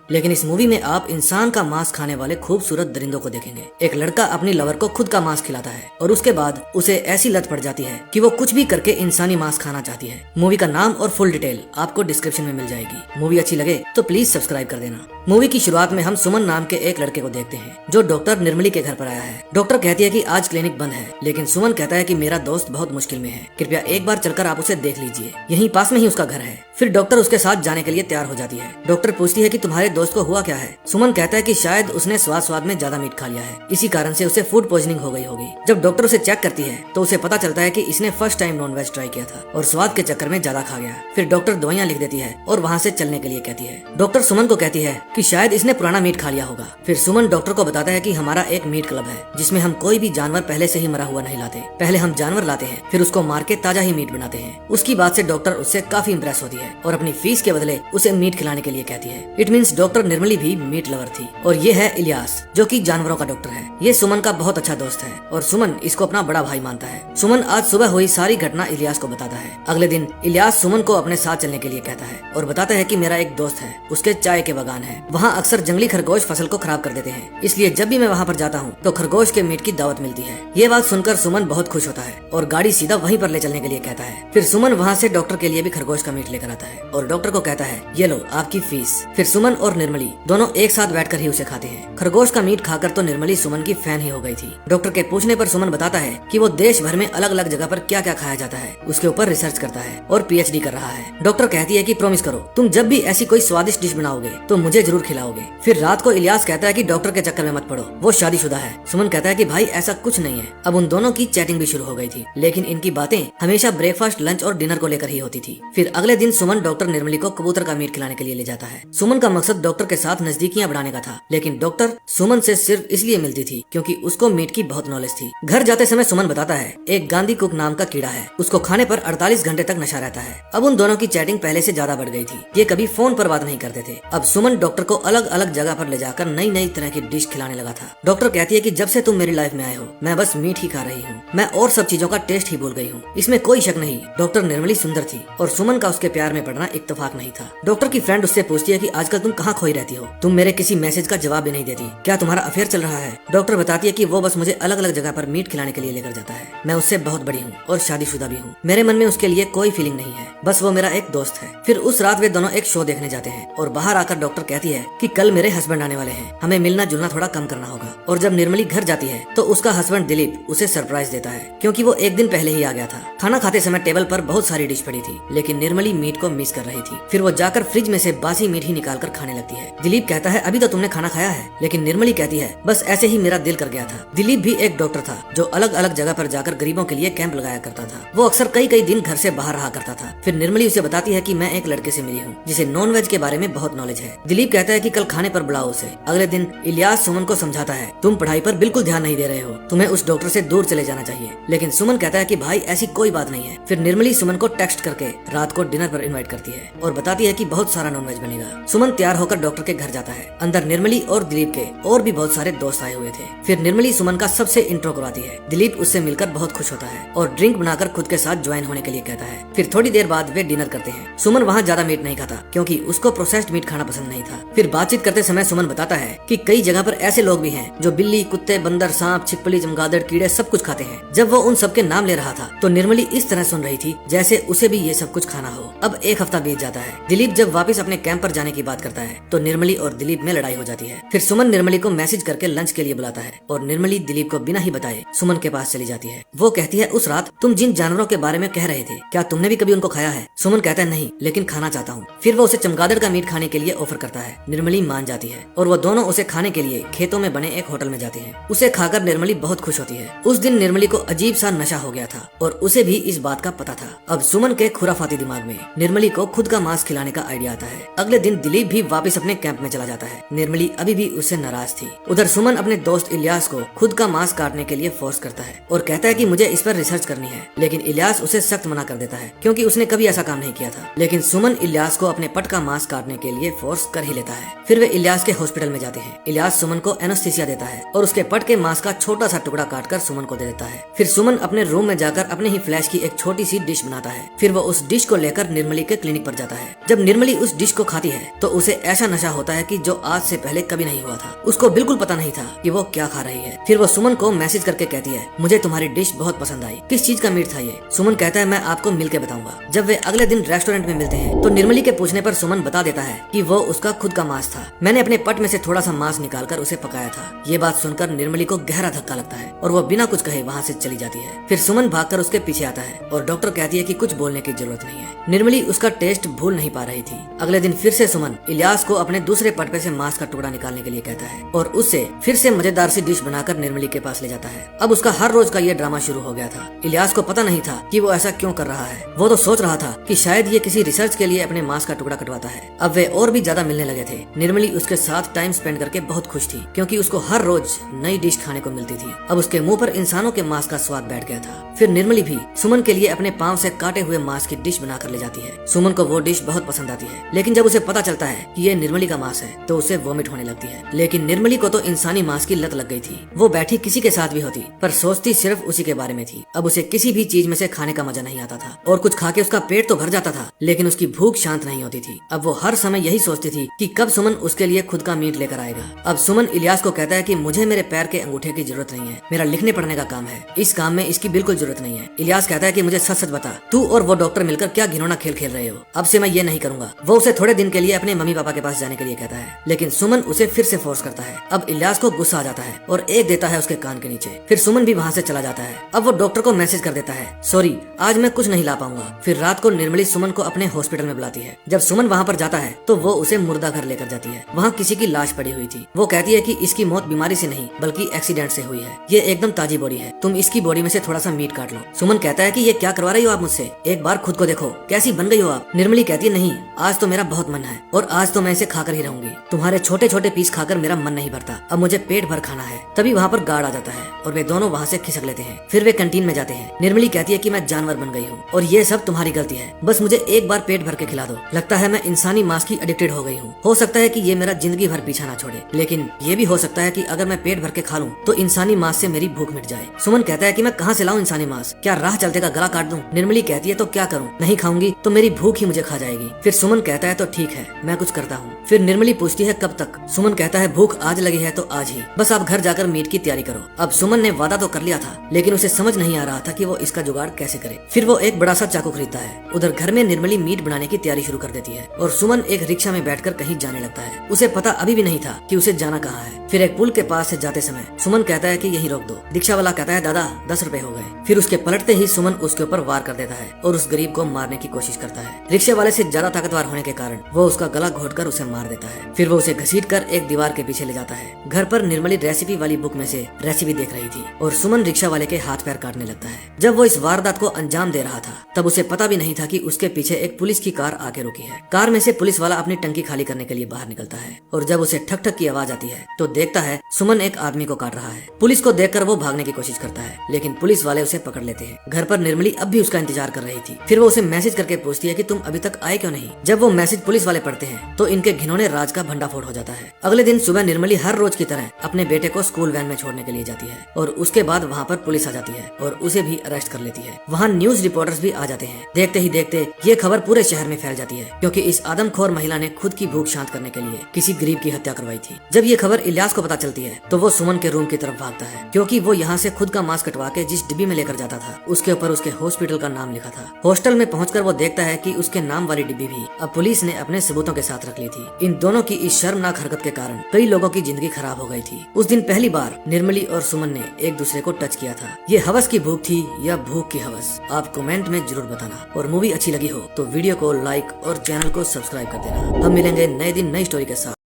लेकिन इस मूवी में आप इंसान का मांस खाने वाले खूबसूरत दरिंदों को देखेंगे। एक लड़का अपनी लवर को खुद का मांस खिलाता है और उसके बाद उसे ऐसी लत पड़ जाती है कि वो कुछ भी करके इंसानी मांस खाना चाहती है। मूवी का नाम और फुल डिटेल आपको डिस्क्रिप्शन में मिल जाएगी। मूवी अच्छी लगे तो प्लीज सब्सक्राइब कर देना। मूवी की शुरुआत में हम सुमन नाम के एक लड़के को देखते हैं जो डॉक्टर निर्मली के घर पर आया है। डॉक्टर कहती है कि आज क्लिनिक बंद है, लेकिन सुमन कहता है कि मेरा दोस्त बहुत मुश्किल में है, कृपया एक बार चलकर आप उसे देख लीजिए, यहीं पास में ही उसका घर है। फिर डॉक्टर उसके साथ जाने के लिए तैयार हो जाती है। डॉक्टर पूछती है कि तुम्हारे दोस्त को हुआ क्या है। सुमन कहता है कि शायद उसने स्वाद में ज्यादा मीट खा लिया है, इसी कारण से उसे फूड पॉइजनिंग हो गई होगी। जब डॉक्टर उसे चेक करती है तो उसे पता चलता है कि इसने फर्स्ट टाइम नॉनवेज ट्राई किया था और स्वाद के चक्कर में ज्यादा खा गया। फिर डॉक्टर दवाइयाँ लिख देती है और वहाँ से चलने के लिए कहती है। डॉक्टर सुमन को कहती है कि शायद इसने पुराना मीट खा लिया होगा। फिर सुमन डॉक्टर को बताता है कि हमारा एक मीट क्लब है जिसमें हम कोई भी जानवर पहले से ही मरा हुआ नहीं लाते, पहले हम जानवर लाते हैं फिर उसको मार के ताजा ही मीट बनाते हैं। उसकी बात से डॉक्टर उससे काफी इम्प्रेस होती है और अपनी फीस के बदले उसे मीट खिलाने के लिए कहती है। इट मीन्स डॉक्टर निर्मली भी मीट लवर थी। और ये है इलियास जो कि जानवरों का डॉक्टर है। ये सुमन का बहुत अच्छा दोस्त है और सुमन इसको अपना बड़ा भाई मानता है। सुमन आज सुबह हुई सारी घटना इलियास को बताता है। अगले दिन इलियास सुमन को अपने साथ चलने के लिए कहता है और बताता है कि मेरा एक दोस्त है, उसके चाय के बागान है, वहाँ अक्सर जंगली खरगोश फसल को खराब कर देते हैं, इसलिए जब भी मैं वहाँ पर जाता हूँ तो खरगोश के मीट की दावत मिलती है। ये बात सुनकर सुमन बहुत खुश होता है और गाड़ी सीधा वहीं पर ले चलने के लिए कहता है। फिर सुमन वहाँ से डॉक्टर के लिए भी खरगोश का मीट लेकर आता है और डॉक्टर को कहता है ये लो आपकी फीस। फिर सुमन और निर्मली दोनों एक साथ बैठकर ही उसे खाते हैं। खरगोश का मीट खाकर तो निर्मली सुमन की फैन ही हो गई थी। डॉक्टर के पूछने पर सुमन बताता है कि वो देश भर में अलग अलग जगह पर क्या क्या खाया जाता है उसके ऊपर रिसर्च करता है और पीएचडी कर रहा है। डॉक्टर कहती है कि प्रॉमिस करो तुम जब भी ऐसी कोई स्वादिष्ट डिश बनाओगे तो मुझे जरूर खिलाओगे। फिर रात को इलियास कहता है कि डॉक्टर के चक्कर में मत पड़ो, वो शादीशुदा है। सुमन कहता है कि भाई ऐसा कुछ नहीं है। अब उन दोनों की चैटिंग भी शुरू हो गई थी, लेकिन इनकी बातें हमेशा ब्रेकफास्ट, लंच और डिनर को लेकर ही होती थी। फिर अगले दिन सुमन डॉक्टर निर्मली को कबूतर का मीट खिलाने के लिए ले जाता है। सुमन का मकसद डॉक्टर के साथ नजदीकियां बढ़ाने का था, लेकिन डॉक्टर सुमन से सिर्फ इसलिए मिलती थी क्योंकि उसको मीट की बहुत नॉलेज थी। घर जाते समय सुमन बताता है एक गांधी कुक नाम का कीड़ा है, उसको खाने पर 48 घंटे तक नशा रहता है। अब उन दोनों की चैटिंग पहले से ज्यादा बढ़ गई थी, ये कभी फोन पर बात नहीं करते थे। अब सुमन डॉक्टर को अलग अलग जगह पर ले जाकर नई नई तरह की डिश खिलाने लगा था। डॉक्टर कहती है कि जब से तुम मेरी लाइफ में आए हो मैं बस मीट ही खा रही हूँ, मैं और सब चीजों का टेस्ट ही भूल गई हूँ। इसमें कोई शक नहीं, डॉक्टर निर्मली सुंदर थी और सुमन का उसके प्यार में पड़ना इत्तेफाक नहीं था। डॉक्टर की फ्रेंड उससे पूछती है कि आजकल तुम कहाँ खोई रहती हो, तुम मेरे किसी मैसेज का जवाब भी नहीं देती, क्या तुम्हारा अफेयर चल रहा है। डॉक्टर बताती है कि वो बस मुझे अलग अलग जगह पर मीट खिलाने के लिए लेकर जाता है, मैं उससे बहुत बड़ी हूँ और शादीशुदा भी हूँ, मेरे मन में उसके लिए कोई फीलिंग नहीं है, बस वो मेरा एक दोस्त है। फिर उस रात वे दोनों एक शो देखने जाते हैं और बाहर आकर डॉक्टर कहती है कि कल मेरे हस्बैंड आने वाले हैं, हमें मिलना जुलना थोड़ा कम करना होगा। और जब निर्मली घर जाती है तो उसका हस्बैंड दिलीप उसे सरप्राइज देता है क्योंकि वो एक दिन पहले ही आ गया था। खाना खाते समय टेबल पर बहुत सारी डिश पड़ी थी, लेकिन निर्मली मीट को मिस कर रही थी। फिर वो जाकर फ्रिज में से बासी मीट ही निकाल कर खाने लगती है। दिलीप कहता है अभी तो तुमने खाना खाया है, लेकिन निर्मली कहती है बस ऐसे ही मेरा दिल कर गया था। दिलीप भी एक डॉक्टर था जो अलग अलग जगह पर जाकर गरीबों के लिए कैंप लगाया करता था। वो अक्सर कई कई दिन घर से बाहर रहा करता था। फिर निर्मली उसे बताती है कि मैं एक लड़के से मिली हूँ जिसे नॉन वेज के बारे में बहुत नॉलेज है। दिलीप कहता है कि कल खाने पर बुलाओ उसे। अगले दिन इलियास सुमन को समझाता है तुम पढ़ाई पर बिल्कुल ध्यान नहीं दे रहे हो, तुम्हें उस डॉक्टर से दूर चले जाना चाहिए, लेकिन सुमन कहता है कि भाई ऐसी कोई बात नहीं है। फिर निर्मली सुमन को टेक्स्ट करके रात को डिनर पर इनवाइट करती है और बताती है कि बहुत सारा नॉनवेज बनेगा। सुमन तैयार होकर डॉक्टर के घर जाता है। अंदर निर्मली और दिलीप के और भी बहुत सारे दोस्त आए हुए थे। फिर निर्मली सुमन का सबसे इंट्रो करवाती है। दिलीप उससे मिलकर बहुत खुश होता है और ड्रिंक बनाकर खुद के साथ ज्वाइन होने के लिए कहता है। फिर थोड़ी देर बाद वे डिनर करते हैं। सुमन वहाँ ज्यादा मीट नहीं खाता क्योंकि उसको प्रोसेस्ड मीट खाना पसंद नहीं था। फिर बातचीत करते समय सुमन बताता है कि कई जगह पर ऐसे लोग भी हैं जो बिल्ली, कुत्ते, बंदर, सांप, छिपकली, चमगादड़, कीड़े सब कुछ खाते हैं। जब वो उन सबके नाम ले रहा था तो निर्मली इस तरह सुन रही थी जैसे उसे भी ये सब कुछ खाना हो। अब एक हफ्ता बीत जाता है। दिलीप जब वापस अपने कैंप पर जाने की बात करता है तो निर्मली और दिलीप में लड़ाई हो जाती है। फिर सुमन निर्मली को मैसेज करके लंच के लिए बुलाता है और निर्मली दिलीप को बिना ही बताए सुमन के पास चली जाती है। वो कहती है उस रात तुम जिन जानवरों के बारे में कह रहे थे क्या तुमने भी कभी उनको खाया है। सुमन कहता है नहीं, लेकिन खाना चाहता हूँ। फिर वो उसे चमगादड़ का मीट खाने के लिए ऑफर करता है। निर्मली मान जाती है और वो दोनों उसे खाने के लिए खेतों में बने एक होटल में जाते हैं। उसे खाकर निर्मली बहुत खुश होती है। उस दिन निर्मली को अजीब सा नशा हो गया था और उसे भी इस बात का पता था। अब सुमन के खुराफाती दिमाग में निर्मली को खुद का मांस खिलाने का आइडिया आता है। अगले दिन दिलीप भी वापस अपने कैंप में चला जाता है। निर्मली अभी भी उससे नाराज थी। उधर सुमन अपने दोस्त इलियास को खुद का मांस काटने के लिए फोर्स करता है और कहता है कि मुझे इस पर रिसर्च करनी है, लेकिन इलियास उसे सख्त मना कर देता है क्योंकि उसने कभी ऐसा काम नहीं किया था। लेकिन सुमन इलियास को अपने पट का मांस काटने के लिए फोर्स कर ही लेता है। फिर वे इलियास के हॉस्पिटल में जाते हैं। इलियास सुमन को एनेस्थीसिया देता है और उसके पट के मांस का छोटा सा टुकड़ा काटकर सुमन को दे देता है। फिर सुमन अपने रूम में जाकर अपने ही फ्लैश की एक छोटी सी डिश बनाता है। फिर वो उस डिश को लेकर निर्मली के क्लिनिक पर जाता है। जब निर्मली उस डिश को खाती है तो उसे ऐसा नशा होता है कि जो आज से पहले कभी नहीं हुआ था। उसको बिल्कुल पता नहीं था कि वो क्या खा रही है। फिर वो सुमन को मैसेज करके कहती है, मुझे तुम्हारी डिश बहुत पसंद आई। किस चीज का मीट था ये? सुमन कहता है, मैं आपको मिल के बताऊंगा। जब वे अगले दिन रेस्टोरेंट में मिलते हैं तो निर्मली के पूछने पर सुमन बता देता है कि वो उसका खुद का मांस था। मैंने अपने पट में से थोड़ा सा मांस निकालकर उसे पकाया था। ये बात सुनकर निर्मली को गहरा धक्का लगता है और वो बिना कुछ कहे वहाँ से चली जाती है। फिर सुमन भागकर उसके पीछे आता है और डॉक्टर कहती है कि कुछ बोलने की जरूरत नहीं है। निर्मली उसका टेस्ट भूल नहीं पा रही थी। अगले दिन फिर से सुमन इलियास को अपने दूसरे पट पे से मांस का टुकड़ा निकालने के लिए कहता है और उससे फिर से मजेदार सी डिश बनाकर निर्मली के पास ले जाता है। अब उसका हर रोज का ये ड्रामा शुरू हो गया था। इलियास को पता नहीं था कि वो ऐसा क्यों कर रहा है। वो तो सोच रहा था कि शायद ये किसी रिसर्च के लिए अपने मांस का टुकड़ा कटवाता है। अब वे और भी ज्यादा मिलने लगे थे। निर्मली उसके साथ टाइम स्पेंड करके बहुत खुश थी क्योंकि उसको हर रोज नई डिश खाने को मिलती थी। अब उसके मुंह पर इंसानों के मांस का स्वाद बैठ गया था। फिर निर्मली भी सुमन के लिए अपने पांव से काटे हुए मांस की डिश बनाकर ले जाती है। सुमन को वो डिश बहुत पसंद आती है, लेकिन जब उसे पता चलता है कि ये निर्मली का मांस है तो उसे वोमिट होने लगती है। लेकिन निर्मली को तो इंसानी मांस की लत लग गई थी। वो बैठी किसी के साथ भी होती पर सोचती सिर्फ उसी के बारे में थी। अब उसे किसी भी चीज में से खाने का मजा नहीं आता था और कुछ खा के उसका पेट तो भर जाता था, लेकिन उसकी भूख शांत नहीं होती थी। अब वो हर समय यही सोचती थी कि कब सुमन उसके लिए खुद का मीट लेकर आएगा। अब सुमन इलियास को कहता है कि मुझे मेरे पैर के अंगूठे की जरूरत नहीं है, मेरा लिखने पढ़ने का काम है, इस काम में इसकी बिल्कुल जरूरत नहीं है। इलियास कहता है कि मुझे सच सच बता, तू और वो डॉक्टर मिलकर क्या घिनौना खेल खेल रहे हो? अब से मैं ये नहीं करूंगा। वो उसे थोड़े दिन के लिए अपने मम्मी पापा के पास जाने के लिए कहता है, लेकिन सुमन उसे फिर से फोर्स करता है। अब इलियास को गुस्सा आ जाता है और एक देता है उसके कान के नीचे। फिर सुमन भी वहाँ से चला जाता है। अब वो डॉक्टर को मैसेज कर देता है, सॉरी आज मैं कुछ नहीं ला पाऊंगा। फिर रात को निर्मली सुमन को अपने हॉस्पिटल में बुलाती है। जब सुमन वहाँ पर जाता है तो वो उसे मुर्दा घर लेकर जाती है। वहाँ किसी की लाश पड़ी हुई थी। वो कहती है कि इसकी मौत बीमारी से नहीं बल्कि एक्सीडेंट से हुई है। ये एकदम ताजी बॉडी है, तुम इसकी बॉडी में से थोड़ा सा मीट काट लो। सुमन कहता है कि ये क्या करवा रही हो आप मुझसे, एक बार खुद को देखो कैसी बन गई हो आप। निर्मली कहती है, नहीं आज तो मेरा बहुत मन है और आज तो मैं इसे खाकर ही रहूंगी। तुम्हारे छोटे छोटे पीस खाकर मेरा मन नहीं भरता, अब मुझे पेट भर खाना है। तभी वहाँ पर गार्ड आ जाता है और वे दोनों वहाँ से खिसक लेते हैं। फिर वे कैंटीन में जाते हैं। निर्मली कहती है कि मैं जानवर बन गई हूँ और ये सब तुम्हारी गलती है, बस मुझे एक बार पेट भर के खिला दो। लगता है मैं इंसानी मांस की एडिक्टेड हो गई हूँ। हो सकता है कि ये मेरा जिंदगी भर पीछा ना छोड़े, लेकिन ये भी हो सकता है कि अगर मैं पेट भर के खा लूँ तो इंसानी मांस से मेरी भूख मिट जाए। सुमन कहता है कि मैं कहाँ से लाऊं इंसानी मांस, क्या राह चलते का गला काट दूं? निर्मली कहती है, तो क्या करूं, नहीं खाऊंगी तो मेरी भूख ही मुझे खा जाएगी। फिर सुमन कहता है, तो ठीक है मैं कुछ करता हूँ। फिर निर्मली पूछती है, कब तक? सुमन कहता है, भूख आज लगी है तो आज ही, बस आप घर जाकर मीट की तैयारी करो। अब सुमन ने वादा तो कर लिया था, लेकिन उसे समझ नहीं आ रहा था कि वो इसका जुगाड़ कैसे करे। फिर वो एक बड़ा सा चाकू खरीदता है। उधर घर में निर्मली मीट बनाने की तैयारी शुरू कर देती है और सुमन एक रिक्शा में बैठकर कहीं जाने लगता है। उसे पता अभी भी नहीं था कि उसे जाना कहाँ है। फिर एक पुल के पास से जाते समय सुमन कहता है कि यहीं रोक दो। रिक्शा वाला कहता है, दादा 10 रुपए हो गए। फिर उसके पलटते ही सुमन उसके ऊपर वार कर देता है और उस गरीब को मारने की कोशिश करता है। रिक्शे वाले से ज्यादा ताकतवर होने के कारण वो उसका गला घोटकर उसे मार देता है। फिर वो उसे घसीटकर एक दीवार के पीछे ले जाता है। घर पर निर्मली रेसिपी वाली बुक में से रेसिपी देख रही थी और सुमन रिक्शा वाले के हाथ पैर काटने लगता है। जब वो इस वारदात को अंजाम दे रहा था तब उसे पता भी नहीं था कि उसके पीछे एक पुलिस की कार आके रुकी है। कार में से पुलिस वाला अपनी टंकी खाली करने के लिए बाहर निकलता है और जब उसे ठक ठक की आवाज आती है तो देखता है सुमन एक आदमी को काट रहा है। पुलिस को देखकर वो भागने की कोशिश करता है, लेकिन पुलिस वाले उसे पकड़ लेते हैं। घर पर निर्मली अब भी उसका इंतजार कर रही थी। फिर वो उसे मैसेज करके पूछती है कि तुम अभी तक आए क्यों नहीं। जब वो मैसेज पुलिस वाले पढ़ते हैं तो इनके घिनौने राज का भंडाफोड़ हो जाता है। अगले दिन सुबह निर्मली हर रोज की तरह अपने बेटे को स्कूल वैन में छोड़ने के लिए जाती है और उसके बाद वहाँ पर पुलिस आ जाती है और उसे भी अरेस्ट कर लेती है। वहाँ न्यूज रिपोर्टर्स भी आ जाते हैं। देखते ही देखते ये खबर पूरे शहर में फैल जाती है क्योंकि इस आदमखोर महिला ने खुद की भूख शांत करने के लिए किसी गरीब की हत्या करवाई थी। जब ये खबर इलियास को पता चलती है तो वो सुमन के रूम की तरफ भागता है क्योंकि वो यहाँ से खुद का मांस कटवा के जिस डिब्बी में लेकर जाता था उसके ऊपर उसके हॉस्पिटल का नाम लिखा था। हॉस्टल में पहुंचकर वो देखता है कि उसके नाम वाली डिब्बी भी अब पुलिस ने अपने सबूतों के साथ रख ली थी। इन दोनों की इस शर्मनाक हरकत के कारण कई लोगों की जिंदगी खराब हो गई थी। उस दिन पहली बार निर्मली और सुमन ने एक दूसरे को टच किया था। ये हवस की भूख थी या भूख की हवस, आप कमेंट में जरूर बताना। और मूवी अच्छी लगी हो तो वीडियो को लाइक और चैनल को सब्सक्राइब कर देना। हम मिलेंगे नए दिन नई स्टोरी के साथ।